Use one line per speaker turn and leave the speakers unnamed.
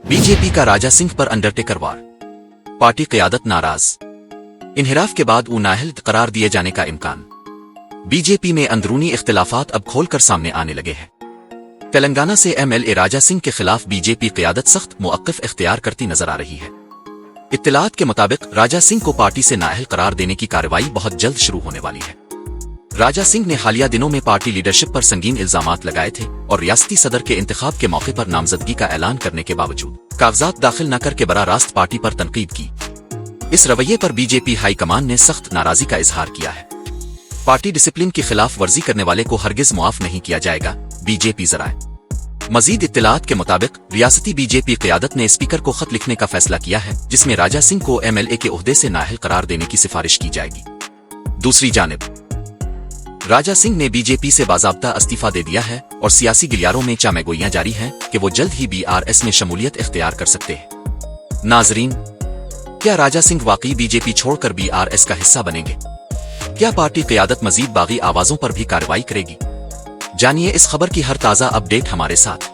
BJP का राजा सिंह पर Undertaker वार, party क़यादत नाराज, इन्हिराफ के बाद नाअहल करार दिए जाने का इम्कान। बीजेपी में अंदरूनी इख्तिलाफात अब खोलकर सामने आने लगे हैं। तेलंगाना से एमएलए राजा सिंह के खिलाफ बीजेपी क़यादत सख्त मुअक्किफ इख्तियार करती नजर आ रही है। इत्तलात के मुताबिक राजा सिंह को पार्टी से नाअहल करार देने की कार्रवाई बहुत जल्द शुरू होने वाली है। राजा सिंह ने हालिया दिनों में पार्टी लीडरशिप पर संगीन इल्जामात लगाए थे और रियासती सदर के इंतखाब के मौके पर नामजदगी का ऐलान करने के बावजूद कागजात दाखिल न करके बराह रास्त पार्टी पर तनकीद की। इस रवैये पर बीजेपी हाईकमान ने सख्त नाराजगी का इजहार किया है। पार्टी डिसिप्लिन की खिलाफ वर्जी करने वाले को हरगिज मुआफ नहीं किया जाएगा, बीजेपी ज़राए। मजीद इत्तलात के मुताबिक रियासती बीजेपी क़यादत ने स्पीकर को खत लिखने का फैसला किया है, जिसमें राजा सिंह को एमएलए के ओहदे से नाअहल करार देने की सिफारिश की जाएगी। दूसरी जानिब राजा सिंह ने बीजेपी से बाज़ाब्ता इस्तीफा दे दिया है और सियासी गिलियारों में चामेगोइयां जारी हैं कि वो जल्द ही बीआरएस में शमूलियत इख्तियार कर सकते हैं। नाजरीन, क्या राजा सिंह वाकई बीजेपी छोड़कर बीआरएस का हिस्सा बनेंगे? क्या पार्टी क़यादत मजीद बागी आवाजों पर भी कार्रवाई करेगी? जानिए इस खबर की हर ताज़ा अपडेट हमारे साथ।